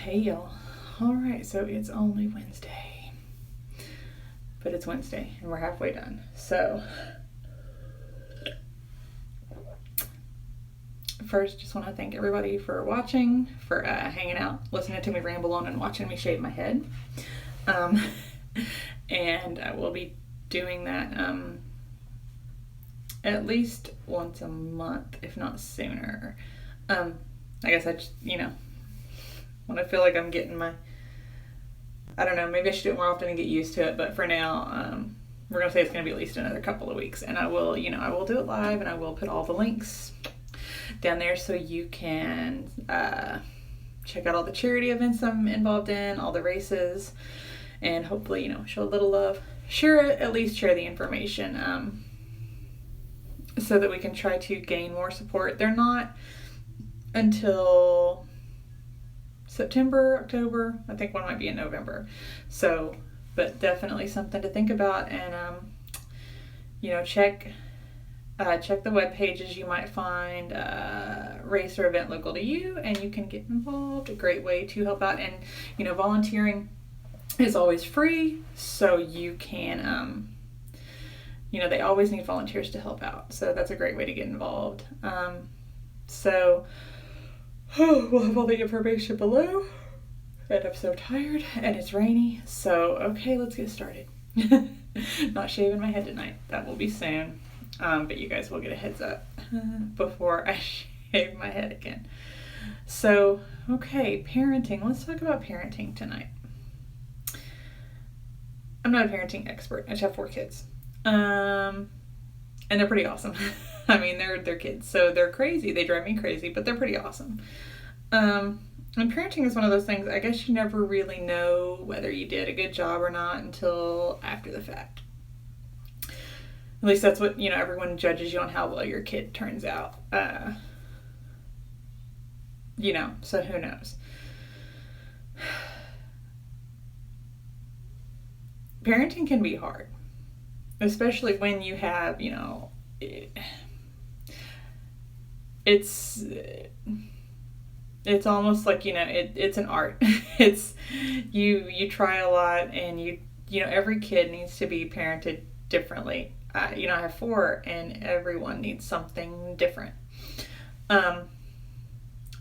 Hey y'all. Alright, so it's only Wednesday. But it's Wednesday and we're halfway done. So first, just want to thank everybody for watching, for hanging out, listening to me ramble on, and watching me shave my head. And I will be doing that at least once a month, if not sooner. I guess I just, when I feel like I'm getting I don't know, maybe I should do it more often and get used to it, but for now, we're going to say it's going to be at least another couple of weeks, and I will do it live, and I will put all the links down there so you can check out all the charity events I'm involved in, all the races, and hopefully, show a little love. At least share the information so that we can try to gain more support. They're not until September, October. I think one might be in November. So, but definitely something to think about, and check the web pages. You might find a race or event local to you, and you can get involved. A great way to help out, and volunteering is always free, so you can they always need volunteers to help out, so that's a great way to get involved. So we'll have all the information below, and I'm so tired, and it's rainy, so okay, let's get started. Not shaving my head tonight. That will be soon, but you guys will get a heads up before I shave my head again. So, okay, parenting. Let's talk about parenting tonight. I'm not a parenting expert. I just have 4 kids. And they're pretty awesome. I mean, they're kids, so they're crazy. They drive me crazy, but they're pretty awesome. And parenting is one of those things, I guess you never really know whether you did a good job or not until after the fact. At least that's what, everyone judges you on how well your kid turns out. So who knows? Parenting can be hard, especially when you have, it's almost like, it's an art. It's, you try a lot, and every kid needs to be parented differently. I have 4, and everyone needs something different.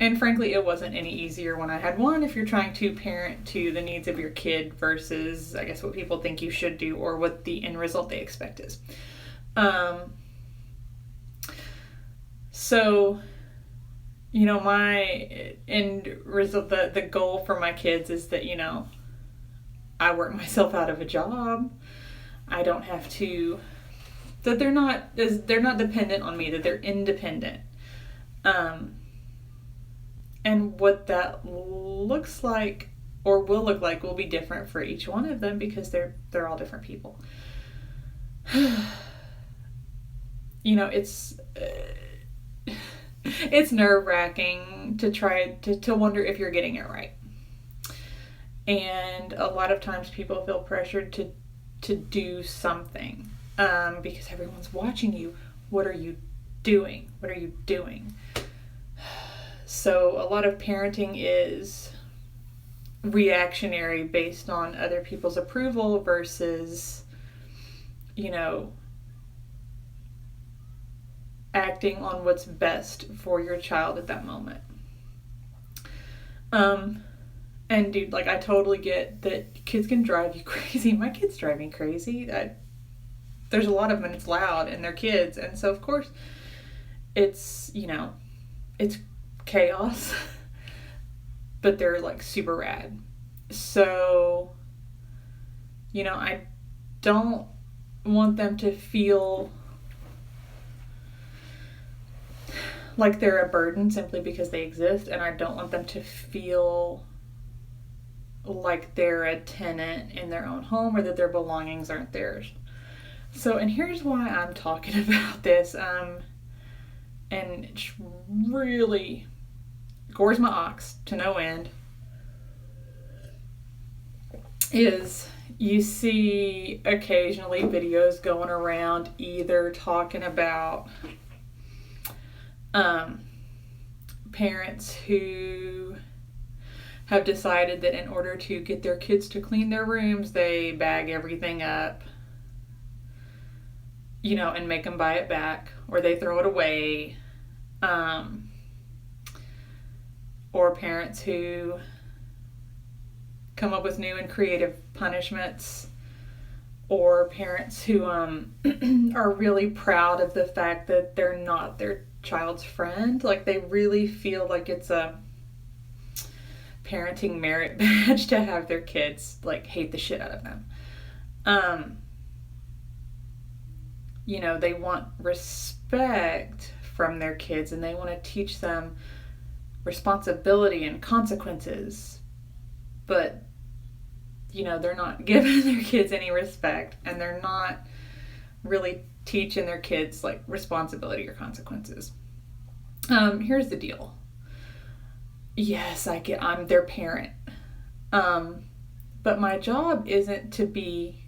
And frankly, it wasn't any easier when I had 1, if you're trying to parent to the needs of your kid versus, I guess, what people think you should do or what the end result they expect is. So, my end result, the goal for my kids is that, I work myself out of a job. I don't have to, that they're not dependent on me, that they're independent. And what that looks like or will look like will be different for each one of them, because they're all different people. It's nerve-wracking to try to wonder if you're getting it right. And a lot of times people feel pressured to do something because everyone's watching you. What are you doing? What are you doing? So a lot of parenting is reactionary based on other people's approval versus, acting on what's best for your child at that moment. And dude, I totally get that kids can drive you crazy. My kids drive me crazy. There's a lot of them, and it's loud, and they're kids, and so of course it's, it's chaos, but they're super rad. So, I don't want them to feel like they're a burden simply because they exist, and I don't want them to feel like they're a tenant in their own home or that their belongings aren't theirs. So, and here's why I'm talking about this, and it's really gores my ox to no end, is you see occasionally videos going around either talking about parents who have decided that in order to get their kids to clean their rooms, they bag everything up, and make them buy it back, or they throw it away. Or parents who come up with new and creative punishments, or parents who are really proud of the fact that they're not their child's friend. Like, they really feel like it's a parenting merit badge to have their kids hate the shit out of them. They want respect from their kids, and they want to teach them responsibility and consequences, but they're not giving their kids any respect, and they're not really teaching their kids responsibility or consequences. Here's the deal. Yes, I'm their parent, but my job isn't to be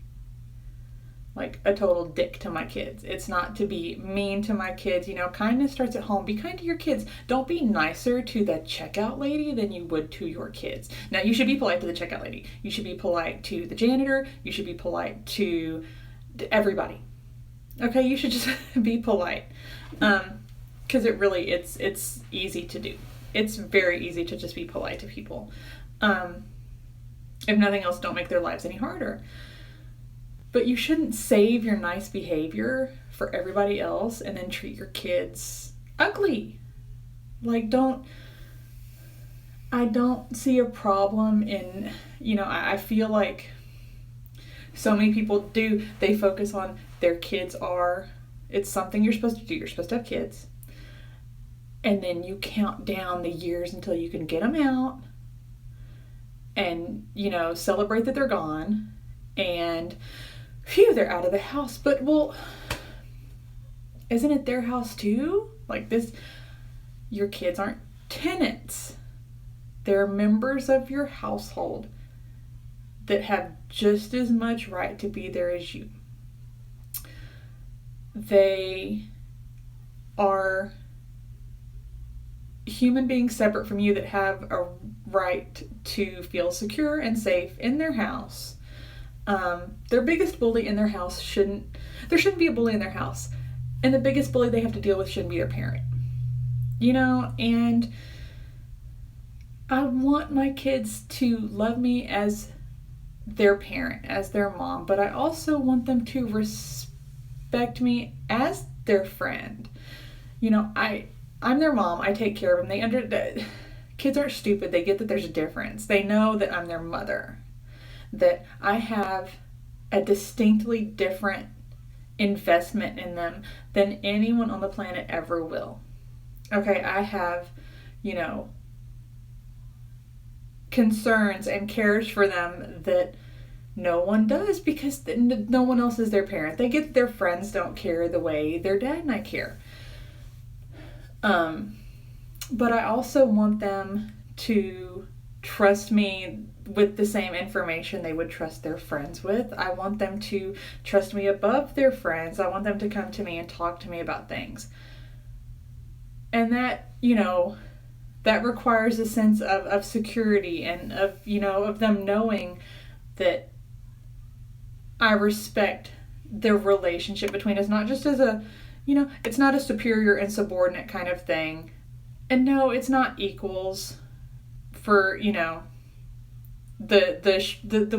a total dick to my kids. It's not to be mean to my kids. Kindness starts at home. Be kind to your kids. Don't be nicer to the checkout lady than you would to your kids. Now, you should be polite to the checkout lady. You should be polite to the janitor. You should be polite to everybody. Okay, you should just be polite. Because it's easy to do. It's very easy to just be polite to people. If nothing else, don't make their lives any harder. But you shouldn't save your nice behavior for everybody else and then treat your kids ugly. I don't see a problem in, I feel like so many people do, they focus on their kids it's something you're supposed to do. You're supposed to have kids. And then you count down the years until you can get them out and, celebrate that they're gone. And phew, they're out of the house. But, well, isn't it their house too? Your kids aren't tenants. They're members of your household that have just as much right to be there as you. They are human beings separate from you that have a right to feel secure and safe in their house. Their biggest bully in their house there shouldn't be a bully in their house. And the biggest bully they have to deal with shouldn't be their parent. And I want my kids to love me as their parent, as their mom, but I also want them to respect me as their friend. I'm their mom. I take care of them. Kids aren't stupid. They get that there's a difference. They know that I'm their mother, that I have a distinctly different investment in them than anyone on the planet ever will. Okay, I have, concerns and cares for them that no one does, because no one else is their parent. They get that their friends don't care the way their dad and I care. But I also want them to trust me with the same information they would trust their friends with. I want them to trust me above their friends. I want them to come to me and talk to me about things. And that, that requires a sense of security and of them knowing that I respect the relationship between us, not just as it's not a superior and subordinate kind of thing. And no, it's not equals for, the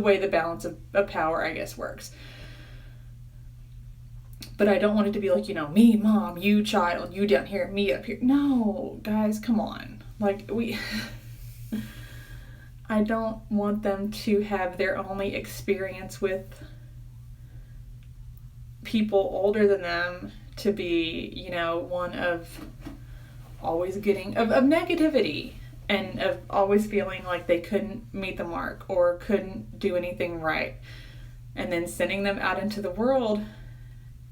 way the balance of power, I guess, works. But I don't want it to be me, mom, you, child, you down here, me up here. No, guys, come on. I don't want them to have their only experience with people older than them to be, one of always getting, of negativity, and of always feeling like they couldn't meet the mark or couldn't do anything right. And then sending them out into the world,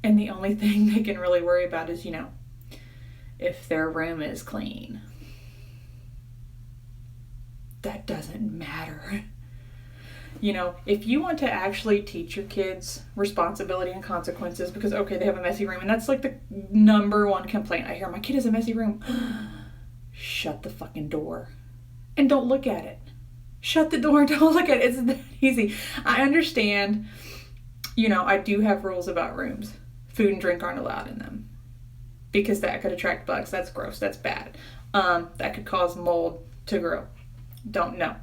and the only thing they can really worry about is, if their room is clean. That doesn't matter. If you want to actually teach your kids responsibility and consequences, because, okay, they have a messy room, and that's the number one complaint I hear. My kid has a messy room. Shut the fucking door. And don't look at it. Shut the door and don't look at it. It's that easy. I understand, I do have rules about rooms. Food and drink aren't allowed in them because that could attract bugs. That's gross. That's bad. That could cause mold to grow. Don't know.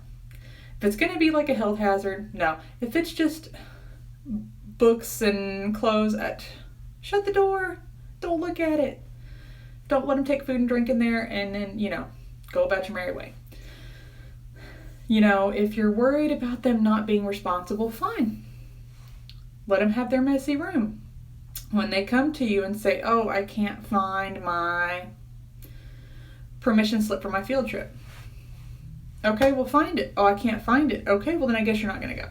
If it's going to be like a health hazard, no. If it's just books and clothes, shut the door. Don't look at it. Don't let them take food and drink in there and then, go about your merry way. If you're worried about them not being responsible, fine. Let them have their messy room. When they come to you and say, oh, I can't find my permission slip for my field trip. Okay, well, find it. Oh, I can't find it. Okay, well, then I guess you're not going to go.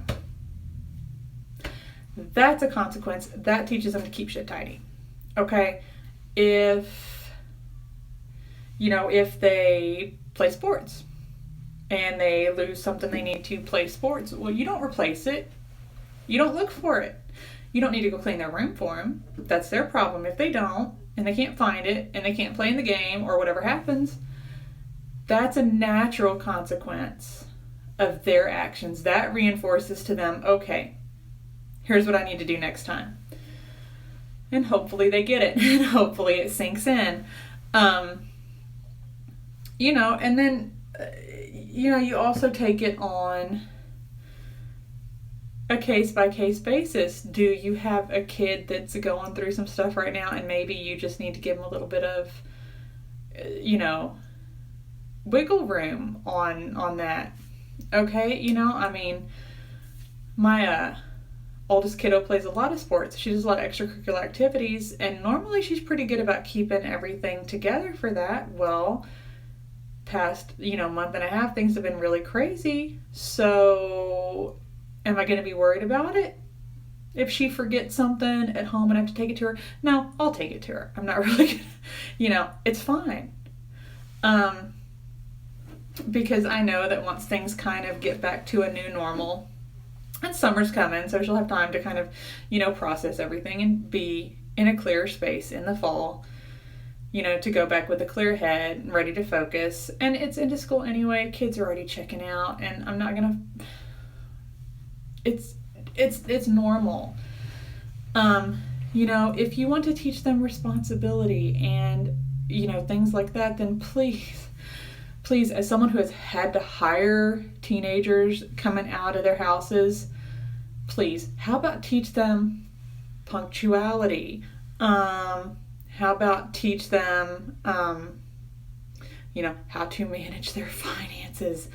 That's a consequence. That teaches them to keep shit tidy. Okay? If they play sports and they lose something they need to play sports, well, you don't replace it. You don't look for it. You don't need to go clean their room for them. That's their problem. If they don't, and they can't find it, and they can't play in the game, or whatever happens, that's a natural consequence of their actions. That reinforces to them, okay, here's what I need to do next time. And hopefully they get it. And hopefully it sinks in. And then, you also take it on a case-by-case basis. Do you have a kid that's going through some stuff right now and maybe you just need to give them a little bit of, wiggle room on that? Okay, my oldest kiddo plays a lot of sports. She does a lot of extracurricular activities, and normally she's pretty good about keeping everything together for that. Well, past, month and a half, things have been really crazy. So am I going to be worried about it? If she forgets something at home and I have to take it to her? No, I'll take it to her. I'm not really going to, it's fine. Because I know that once things kind of get back to a new normal, and summer's coming, so she'll have time to kind of, process everything and be in a clear space in the fall, to go back with a clear head and ready to focus. And it's into school anyway. Kids are already checking out, and I'm not gonna. It's normal. If you want to teach them responsibility and things like that, then please, as someone who has had to hire teenagers coming out of their houses, please, how about teach them punctuality? How about teach them, how to manage their finances?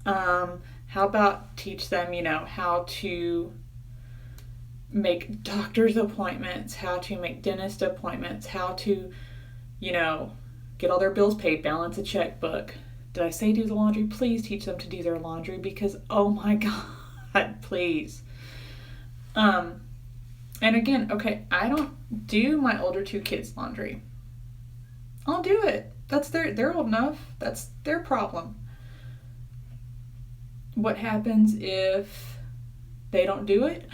How about teach them, how to make doctor's appointments, how to make dentist appointments, how to, get all their bills paid, balance a checkbook. Did I say do the laundry? Please teach them to do their laundry because, oh my God, please. And again, okay, I don't do my older two kids' laundry. I'll do it. They're old enough. That's their problem. What happens if they don't do it?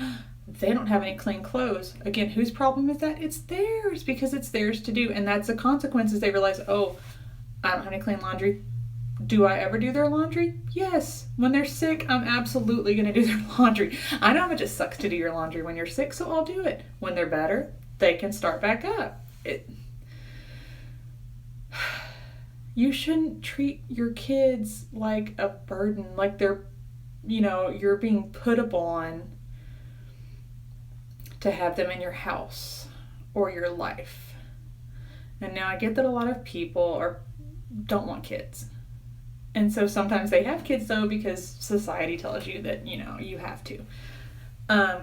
They don't have any clean clothes. Again, whose problem is that? It's theirs, because it's theirs to do. And that's the consequences. They realize, oh, I don't have any clean laundry. Do I ever do their laundry? Yes. When they're sick, I'm absolutely going to do their laundry. I know how much it sucks to do your laundry when you're sick, so I'll do it. When they're better, they can start back up. You shouldn't treat your kids like a burden, like they're, you're being put upon to have them in your house or your life. And now I get that a lot of people don't want kids. And so sometimes they have kids, though, because society tells you that, you have to. I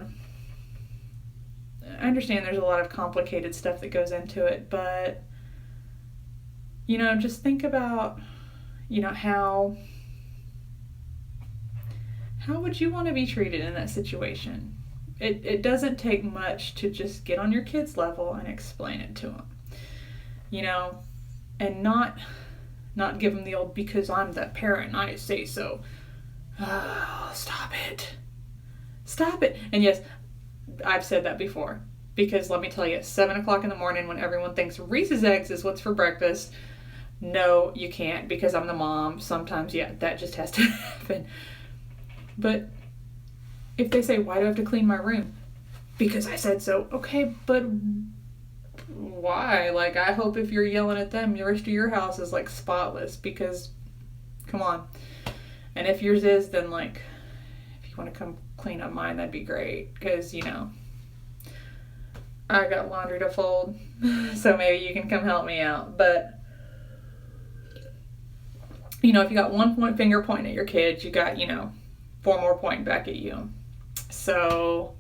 understand there's a lot of complicated stuff that goes into it, but, just think about, how would you want to be treated in that situation? It doesn't take much to just get on your kid's level and explain it to them, and not give them the old, because I'm the parent and I say so. Oh, stop it. And yes, I've said that before, because let me tell you, 7 o'clock in the morning when everyone thinks Reese's Eggs is what's for breakfast, no, you can't, because I'm the mom. Sometimes, yeah, that just has to happen. But if they say, why do I have to clean my room? Because I said so. Okay, but why? Like, I hope if you're yelling at them, the rest of your house is like spotless, because come on. And if yours is, then like, if you want to come clean up mine, that'd be great, because, you know, I got laundry to fold, so maybe you can come help me out. But, you know, if you got one finger pointing at your kids, you got, you know, 4 more pointing back at you. So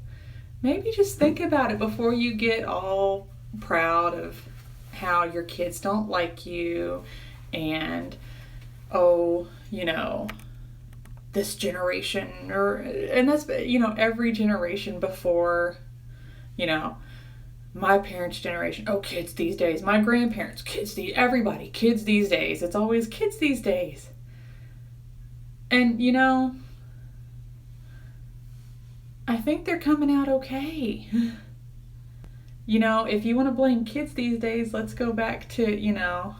maybe just think about it before you get all proud of how your kids don't like you, and, oh, you know, this generation, and that's, you know, every generation before, you know, my parents' generation, oh, kids these days, my grandparents, everybody, kids these days. It's always kids these days. And, you know, I think they're coming out okay. You know, if you want to blame kids these days, let's go back to, you know,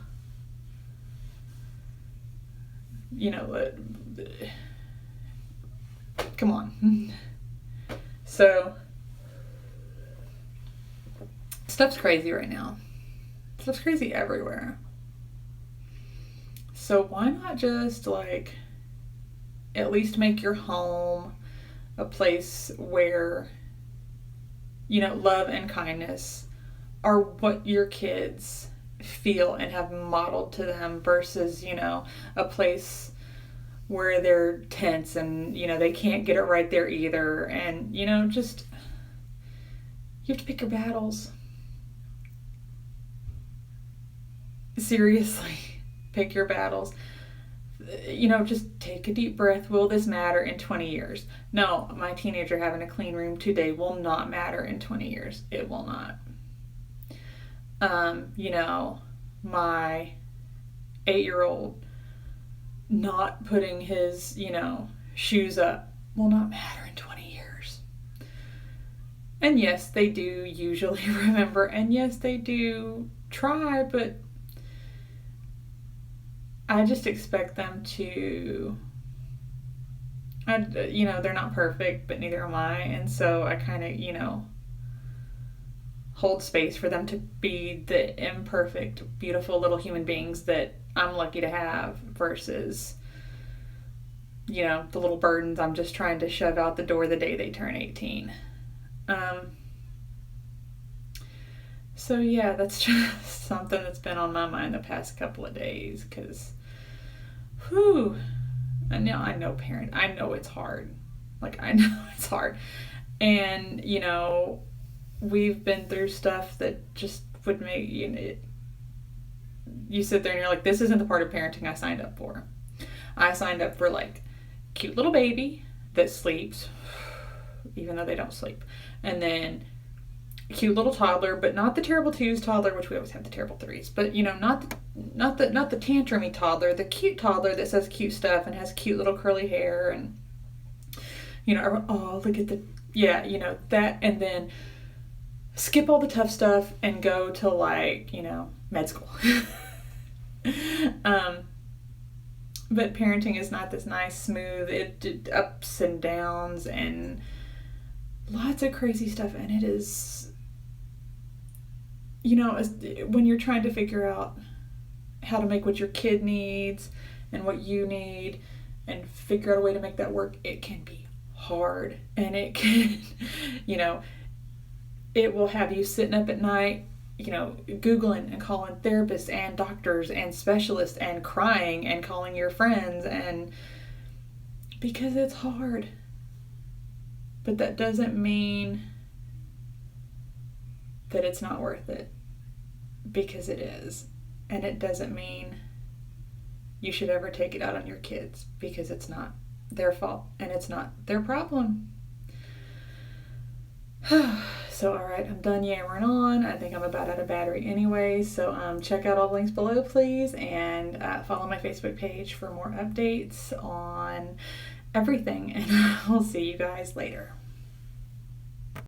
come on. So, stuff's crazy right now. Stuff's crazy everywhere. So why not just, like, at least make your home a place where, you know, love and kindness are what your kids feel and have modeled to them, versus, you know, a place where they're tense and, you know, they can't get it right there either. And, you know, just, you have to pick your battles. Seriously, pick your battles. You know, just take a deep breath. Will this matter in 20 years? No, my teenager having a clean room today will not matter in 20 years. It will not. You know, my 8-year-old not putting his, you know, shoes up will not matter in 20 years. And yes, they do usually remember, and yes, they do try, but I just expect them to, you know, they're not perfect, but neither am I. And so I kind of, you know, hold space for them to be the imperfect, beautiful little human beings that I'm lucky to have, versus, you know, the little burdens I'm just trying to shove out the door the day they turn 18. So yeah, that's just something that's been on my mind the past couple of days, because, whew, I know it's hard. Like, I know it's hard. And, you know, we've been through stuff that just would make, you know, you sit there and you're like, this isn't the part of parenting I signed up for. I signed up for, like, cute little baby that sleeps, even though they don't sleep. And then cute little toddler, but not the terrible twos toddler, which we always have the terrible threes, but, you know, not the tantrumy toddler, the cute toddler that says cute stuff and has cute little curly hair, and, you know, oh, look at yeah, you know, that, and then skip all the tough stuff and go to, like, you know, med school. But parenting is not this nice, smooth, it ups and downs and lots of crazy stuff, and it is, you know, when you're trying to figure out how to make what your kid needs and what you need and figure out a way to make that work, it can be hard. And it can, you know, it will have you sitting up at night, you know, Googling and calling therapists and doctors and specialists and crying and calling your friends, and because it's hard. But that doesn't mean that it's not worth it, because it is. And it doesn't mean you should ever take it out on your kids, because it's not their fault and it's not their problem. So, all right, I'm done yammering on. I think I'm about out of battery anyway. So check out all the links below, please, and follow my Facebook page for more updates on everything. And I'll see you guys later.